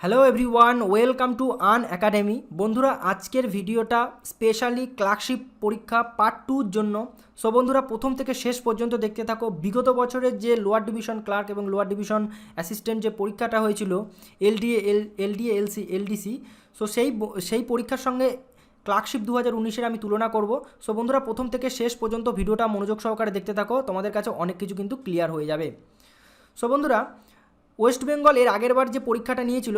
Hello everyone, welcome to Unacademy. বন্ধুরা, আজকের ভিডিওটা স্পেশালি ক্লার্কশিপ পরীক্ষা পার্ট 2-র জন্য। সো বন্ধুরা, প্রথম থেকে শেষ পর্যন্ত দেখতে থাকো। বিগত বছরের যে লোয়ার ডিভিশন ক্লার্ক এবং লোয়ার ডিভিশন অ্যাসিস্ট্যান্ট যে পরীক্ষাটা হয়েছিল এলডিসি, সো সেই পরীক্ষার সঙ্গে ক্লার্কশিপ 2019-এর আমি তুলনা করব। সো বন্ধুরা, প্রথম থেকে শেষ পর্যন্ত ভিডিওটা মনোযোগ সহকারে দেখতে থাকো, তোমাদের কাছে অনেক কিছু কিন্তু ক্লিয়ার হয়ে যাবে। সো বন্ধুরা, ওয়েস্ট বেঙ্গল এর আগেরবার যে পরীক্ষাটা নিয়েছিল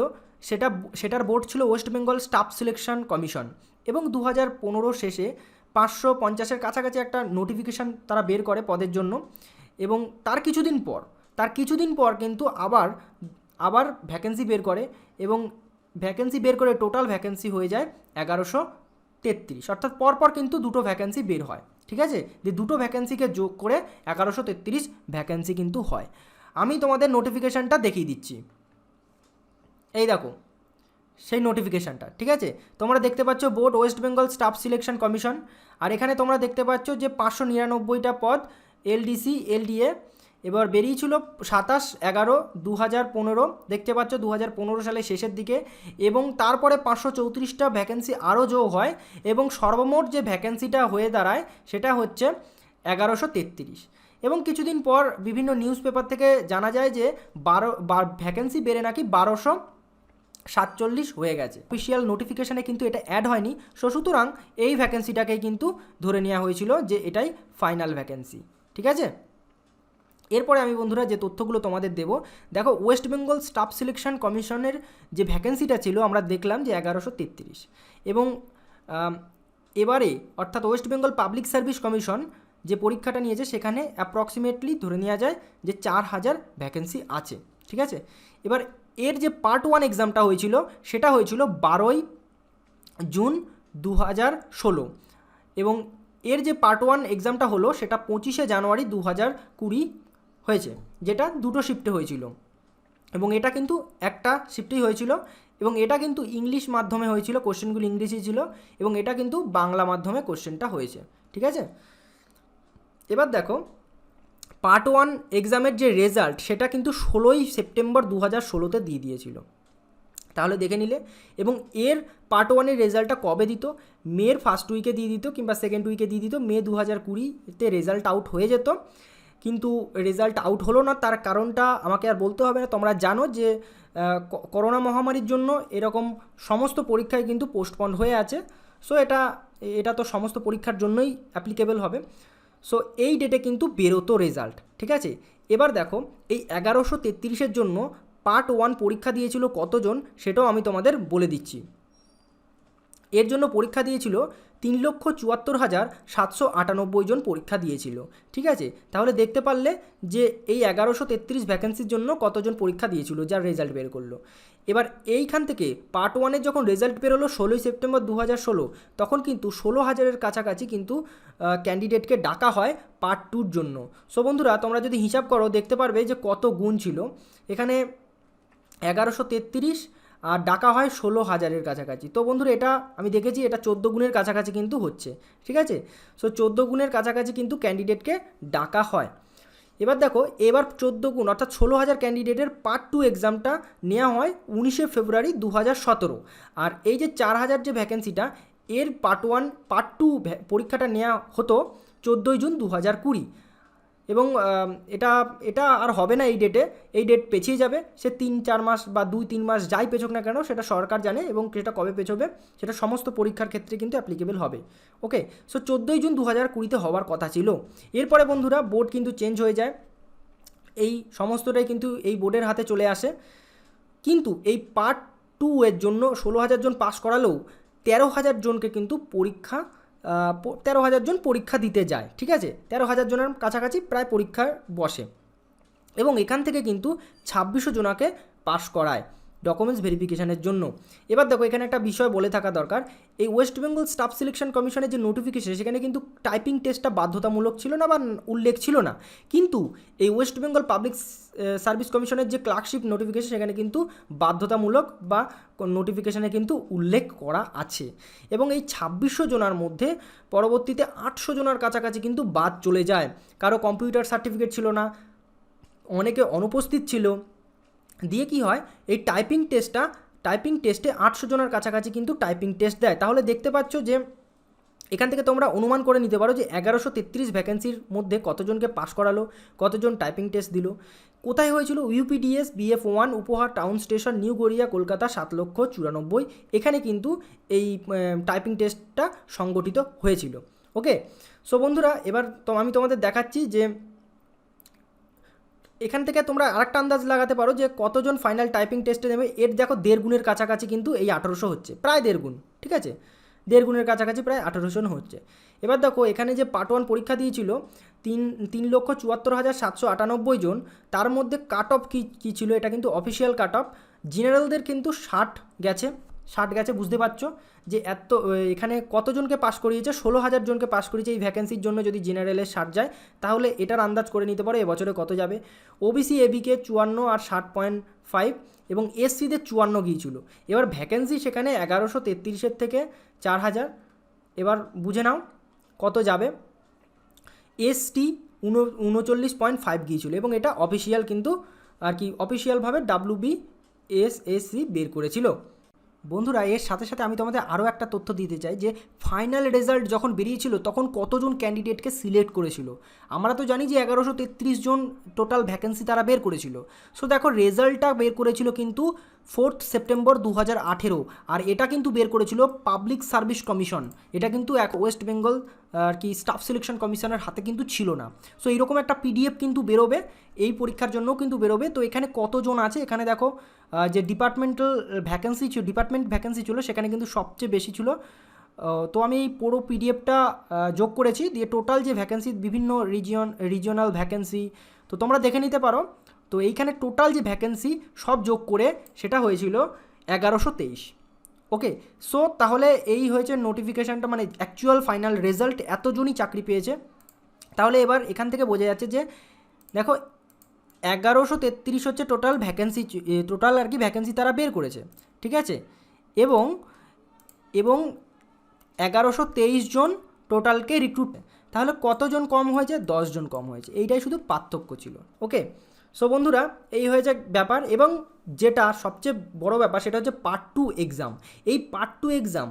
সেটার বোর্ড ছিল West Bengal staff selection commission, এবং 2015 শেষে 550-এর কাছাকাছি একটা নোটিফিকেশান তারা বের করে পদের জন্য। এবং তার কিছুদিন পর কিন্তু আবার ভ্যাকেন্সি বের করে, এবং ভ্যাকেন্সি বের করে টোটাল ভ্যাকেন্সি হয়ে যায় 1133। অর্থাৎ পরপর কিন্তু দুটো ভ্যাকেন্সি বের হয়, ঠিক আছে। যে দুটো ভ্যাকেন্সিকে যোগ করে 1133 ভ্যাকেন্সি কিন্তু হয়। আমি তোমাদের নোটিফিকেশানটা দেখিয়ে দিচ্ছি। এই দেখো সেই নোটিফিকেশানটা, ঠিক আছে। তোমরা দেখতে পাচ্ছ board West Bengal staff selection commission, আর এখানে তোমরা দেখতে পাচ্ছ যে 599টা পদ এলডিসি এলডিএ। এবার বেরিয়েছিল 27/11/2015, দেখতে পাচ্ছ 2015 সালের শেষের দিকে। এবং তারপরে 534টা ভ্যাকেন্সি আরও যোগ হয়, এবং সর্বমোট যে ভ্যাকেন্সিটা হয়ে দাঁড়ায় সেটা হচ্ছে 1133। এবং কিছুদিন পর বিভিন্ন নিউজ পেপার থেকে জানা যায় যে ভ্যাকেন্সি বেড়ে নাকি 1247 হয়ে গেছে। অফিসিয়াল নোটিফিকেশানে কিন্তু এটা অ্যাড হয়নি। সুতরাং এই ভ্যাকেন্সিটাকেই কিন্তু ধরে নেওয়া হয়েছিল যে এটাই ফাইনাল ভ্যাকেন্সি, ঠিক আছে। এরপরে আমি বন্ধুরা যে তথ্যগুলো তোমাদের দেবো, দেখো ওয়েস্ট বেঙ্গল স্টাফ সিলেকশন কমিশনের যে ভ্যাকেন্সিটা ছিল আমরা দেখলাম যে 1133। এবং এবারে অর্থাৎ West Bengal public service commission যে পরীক্ষাটা নিয়েছে সেখানে অ্যাপ্রক্সিমেটলি ধরে নেওয়া যায় যে 4000 ভ্যাকেন্সি আছে, ঠিক আছে। এবার এর যে পার্ট 1 এক্সামটা হয়েছিল সেটা হয়েছিল 12 জুন 2016, এবং এর যে পার্ট 1 এক্সামটা হলো সেটা 25 জানুয়ারি 2020 হয়েছে, যেটা দুটো শিফটে হয়েছিল। এবং এটা কিন্তু একটা শিফটেই হয়েছিল, এবং এটা কিন্তু ইংলিশ মাধ্যমে হয়েছিল, কোশ্চেনগুলো ইংলিশই ছিল, এবং এটা কিন্তু বাংলা মাধ্যমে কোশ্চেনটা হয়েছে, ঠিক আছে। এবার দেখো পার্ট 1 এক্সামের যে রেজাল্ট সেটা কিন্তু 16 সেপ্টেম্বর 2016-তে দিয়ে দিয়েছিল, তাহলে দেখে নিলে। এবং এর পার্ট 1-এর রেজাল্টটা কবে দিত? মের ফার্স্ট উইকে দিয়ে দিত কিংবা সেকেন্ড উইকে দিয়ে দিত। মে 2020-তে রেজাল্ট আউট হয়ে যেত, কিন্তু রেজাল্ট আউট হলো না। তার কারণটা আমাকে আর বলতে হবে না, তোমরা জানো যে করোনা মহামারীর জন্য এরকম সমস্ত পরীক্ষায় কিন্তু পোস্টপন্ড হয়ে আছে। সো এটা তো সমস্ত পরীক্ষার জন্যই অ্যাপ্লিকেবল হবে। সো এই ডেটে কিন্তু বেরোতো রেজাল্ট, ঠিক আছে। এবার দেখো এই 1133-এর জন্য পার্ট 1 পরীক্ষা দিয়েছিল কতজন সেটাও আমি তোমাদের বলে দিচ্ছি। এর জন্য পরীক্ষা দিয়েছিল 3,74,798 জন পরীক্ষা দিয়েছিল, ঠিক আছে। তাহলে দেখতে পারলে যে এই 1133 ভ্যাকেন্সির জন্য কতজন পরীক্ষা দিয়েছিল, যার রেজাল্ট বের করলো। এবার এইখান থেকে পার্ট 1-এর যখন রেজাল্ট বেরোলো 16 সেপ্টেম্বর 2016, তখন কিন্তু 16,000-এর কাছাকাছি কিন্তু ক্যান্ডিডেটকে ডাকা হয় পার্ট 2-র জন্য। সো বন্ধুরা, তোমরা যদি হিসাব করো দেখতে পারবে যে কত গুণ ছিল এখানে। 1133 আর ডাকা হয় 16,000-এর কাছাকাছি। তো বন্ধুরা, এটা আমি দেখেছি এটা 14 গুণের কাছাকাছি কিন্তু হচ্ছে, ঠিক আছে। সো 14 গুণের কাছাকাছি কিন্তু ক্যান্ডিডেটকে ডাকা হয়। এবার দেখো এবার 14 গুণ অর্থাৎ 16,000 ক্যান্ডিডেটের পার্ট 2 এক্সামটা নেওয়া হয় 19 ফেব্রুয়ারি 2017। আর এই যে 4000 যে ভ্যাকেন্সিটা, এর পার্ট 2 পরীক্ষাটা নেওয়া হতো 14 জুন 2020। এবং এটা আর হবে না এই ডেটে, এই ডেট পেছিয়ে যাবে। সে 3-4 মাস বা 2-3 মাস যাই পেছোক না কেন, সেটা সরকার জানে, এবং সেটা কবে পেছোবে সেটা সমস্ত পরীক্ষার ক্ষেত্রে কিন্তু অ্যাপ্লিকেবল হবে। ওকে, সো 14 জুন 2020-তে হওয়ার কথা ছিল। এরপরে বন্ধুরা বোর্ড কিন্তু চেঞ্জ হয়ে যায়, এই সমস্তটাই কিন্তু এই বোর্ডের হাতে চলে আসে। কিন্তু এই পার্ট 2 এর জন্য 16,000 জন পাস করালেও 13,000 জনকে কিন্তু 13,000 জন পরীক্ষা দিতে যায়, ঠিক আছে। 13,000 জনের কাছাকাছি প্রায় পরীক্ষা বসে, এবং এখান থেকে কিন্তু 2600 জনাকে পাস করায় ডকুমেন্টস ভেরিফিকেশানের জন্য। এবার দেখো এখানে একটা বিষয় বলে থাকা দরকার, এই ওয়েস্ট বেঙ্গল স্টাফ সিলেকশন কমিশনের যে নোটিফিকেশন সেখানে কিন্তু টাইপিং টেস্টটা বাধ্যতামূলক ছিল না বা উল্লেখ ছিল না। কিন্তু এই ওয়েস্ট বেঙ্গল পাবলিক সার্ভিস কমিশনের যে ক্লার্কশিপ নোটিফিকেশন সেখানে কিন্তু বাধ্যতামূলক বা নোটিফিকেশানে কিন্তু উল্লেখ করা আছে। এবং এই 2600 জনার মধ্যে পরবর্তীতে 800 জনার কাছাকাছি কিন্তু বাদ চলে যায়। কারো কম্পিউটার সার্টিফিকেট ছিল না, অনেকে অনুপস্থিত ছিল, দিয়ে কি হয় এই টাইপিং টেস্টে 800 জনের কাছাকাছি কিন্তু টাইপিং টেস্ট দেয়। তাহলে দেখতে পাচ্ছ যে এখান থেকে তোমরা অনুমান করে নিতে পারো যে 1133 ভ্যাকেন্সির মধ্যে কতজনকে পাস করালো, কতজন টাইপিং টেস্ট দিল। কোথায় হয়েছিল? ইউপিডিএস BF1 উপহার town station new Garia Kolkata 7,94,000। এখানে কিন্তু এই টাইপিং টেস্টটা সংগঠিত হয়েছিল। ওকে, সো বন্ধুরা এবার আমি তোমাদের দেখাচ্ছি যে এখান থেকে তোমরা আরেকটা আন্দাজ লাগাতে পারো যে কতজন ফাইনাল টাইপিং টেস্টে নেবে। এর দেখো 1.5 গুণের কাছাকাছি কিন্তু এই 1800 হচ্ছে, প্রায় 1.5 গুণ, ঠিক আছে, 1.5 গুণের কাছাকাছি প্রায় 1800 জন হচ্ছে। এবার দেখো এখানে যে পার্ট 1 পরীক্ষা দিয়েছিল 3,74,798 জন, তার মধ্যে কাট অফ কী ছিল, এটা কিন্তু অফিসিয়াল কাট অফ। জেনারেলদের কিন্তু 60 গেছে, বুঝতে পারছো যে এত এখানে কতজনকে পাস করিয়েছে, 16,000 জনকে পাস করিয়েছে এই ভ্যাকেন্সির জন্য। যদি জেনারেলের 60 যায় তাহলে এটার আন্দাজ করে নিতে পারো এবছরে কত যাবে। ওবিসি এবিকে 54 আর 60.5 এবং এসসিদের 54 গিয়েছিল। এবার ভ্যাকেন্সি সেখানে 1133 থেকে 4,000। এবার বুঝে নাও কত যাবে। এসটি 39.5 গিয়েছিল এবং এটা অফিসিয়াল কিন্তু আর কি অফিসিয়ালভাবে WBSSC বের করেছিল। বন্ধুরা এর সাথে সাথে আমি তোমাদের আরও একটা তথ্য দিতে চাই যে ফাইনাল রেজাল্ট যখন বেরিয়েছিল তখন কতজন ক্যান্ডিডেটকে সিলেক্ট করেছিল। আমরা তো জানি যে 1133 জন টোটাল ভ্যাকেন্সি তারা বের করেছিল। সো দেখো রেজাল্টটা বের করেছিল কিন্তু 4 সেপ্টেম্বর 2018, আর এটা কিন্তু বের করেছিল পাবলিক সার্ভিস কমিশন। এটা কিন্তু এক ওয়েস্ট বেঙ্গল আর কি স্টাফ সিলেকশন কমিশনের হাতে কিন্তু ছিল না। সো এইরকম একটা PDF কিন্তু বেরোবে এই পরীক্ষার জন্যও কিন্তু বেরোবে। তো এখানে কতজন আছে, এখানে দেখো যে ডিপার্টমেন্ট ভ্যাকেন্সি ছিল সেখানে কিন্তু সবচেয়ে বেশি ছিল। তো আমি এই পুরো PDFটা যোগ করেছি, দিয়ে টোটাল যে ভ্যাকেন্সি বিভিন্ন রিজিওনাল ভ্যাকেন্সি তো তোমরা দেখে নিতে পারো। তো এইখানে টোটাল যে ভ্যাকেন্সি সব যোগ করে সেটা হয়েছিল 1123। ওকে, সো তাহলে এই হয়েছে নোটিফিকেশানটা, মানে অ্যাকচুয়াল ফাইনাল রেজাল্ট, এতজনই চাকরি পেয়েছে। তাহলে এবার এখান থেকে বোঝা যাচ্ছে যে দেখো 1133 হচ্ছে টোটাল আর কি ভ্যাকেন্সি তারা বের করেছে, ঠিক আছে, এবং 1123 জন টোটালকে রিক্রুট। তাহলে কতজন কম হয়েছে? 10 জন কম হয়েছে, এইটাই শুধু পার্থক্য ছিল। ওকে, সো বন্ধুরা এই হয়েছে ব্যাপার। এবং যেটা সবচেয়ে বড় ব্যাপার সেটা হচ্ছে পার্ট 2 এক্সাম। এই পার্ট 2 এক্সাম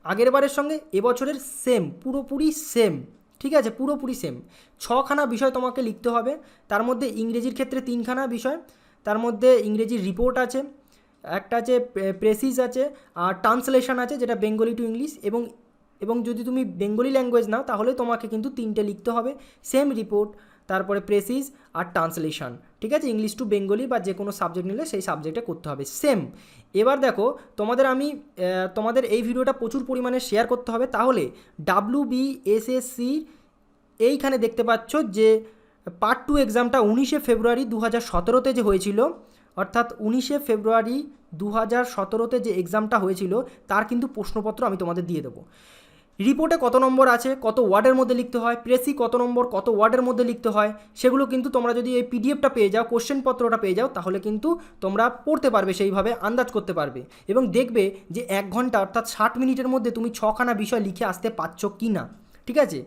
আগের বারের সঙ্গে এবছরের সেম, পুরোপুরি সেম, ঠিক আছে, পুরোপুরি সেম। 6খানা বিষয় তোমাকে লিখতে হবে, তার মধ্যে ইংরেজির ক্ষেত্রে 3খানা বিষয়, তার মধ্যে ইংরেজির রিপোর্ট আছে, একটা আছে প্রেসিস আছে, আর ট্রান্সলেশন আছে যেটা বেঙ্গলি টু ইংলিশ। এবং যদি তুমি বেঙ্গলি ল্যাঙ্গুয়েজ নাও তাহলে তোমাকে কিন্তু 3টে লিখতে হবে, সেম রিপোর্ট, তারপরে প্রেসিস আর ট্রান্সলেশন, ঠিক আছে, ইংলিশ টু বেঙ্গলি বা যে কোনো সাবজেক্ট নিলে সেই সাবজেক্টে করতে হবে সেম। এবার দেখো তোমাদের এই ভিডিওটা প্রচুর পরিমাণে শেয়ার করতে হবে, তাহলে WBSSC এইখানে দেখতে পাচ্ছ যে পার্ট 2 এক্সামটা 19শে ফেব্রুয়ারি 2017-তে যে হয়েছিল, অর্থাৎ 19শে ফেব্রুয়ারি 2017-তে যে এক্সামটা হয়েছিল তার কিন্তু প্রশ্নপত্র আমি তোমাদের দিয়ে দেবো। রিপোর্টে কত নম্বর আছে, কত ওয়ার্ডের মধ্যে লিখতে হয়, প্রেসি কত নম্বর, কত ওয়ার্ডের মধ্যে লিখতে হয়, সেগুলো কিন্তু তোমরা যদি এই PDFটা পেয়ে যাও, কোশ্চেনপত্রটা পেয়ে যাও, তাহলে কিন্তু তোমরা পড়তে পারবে, সেইভাবে আন্দাজ করতে পারবে এবং দেখবে যে 1 ঘন্টা অর্থাৎ 60 মিনিটের মধ্যে তুমি 6খানা বিষয় লিখে আসতে পারছো কি না, ঠিক আছে।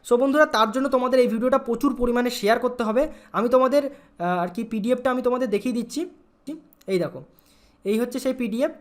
সো বন্ধুরা তার জন্য তোমাদের এই ভিডিওটা প্রচুর পরিমাণে শেয়ার করতে হবে। আমি তোমাদের আর কি PDFটা আমি তোমাদের দেখিয়ে দিচ্ছি, এই দেখো এই হচ্ছে সেই PDF,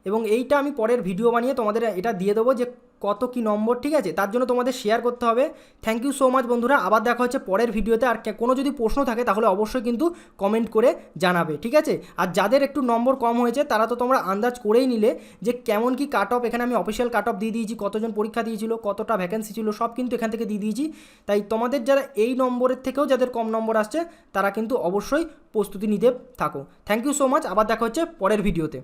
এবং এইটা আমি পরের ভিডিও বানিয়ে তোমাদের এটা দিয়ে দেবো যে কত কি নম্বর, ঠিক আছে, তার জন্য তোমাদের শেয়ার করতে হবে। থ্যাংক ইউ সো মাচ বন্ধুরা, আবার দেখা হচ্ছে পরের ভিডিওতে। আর কোনো যদি প্রশ্ন থাকে তাহলে অবশ্যই কিন্তু কমেন্ট করে জানাবে, ঠিক আছে। আর যাদের একটু নম্বর কম হয়েছে তারা তো তোমরা আন্দাজ করেই নিলে যে কেমন কি কাট অফ, এখানে আমি অফিসিয়াল কাট অফ দিয়ে দিয়েছি, কতজন পরীক্ষা দিয়েছিল, কতটা ভ্যাকেন্সি ছিল, সব কিন্তু এখান থেকে দিয়ে দিয়েছি। তাই তোমাদের যারা এই নম্বরের থেকেও যাদের কম নম্বর আসছে তারা কিন্তু অবশ্যই প্রস্তুতি নিতে থাকো। থ্যাংক ইউ সো মাচ, আবার দেখা হচ্ছে পরের ভিডিওতে।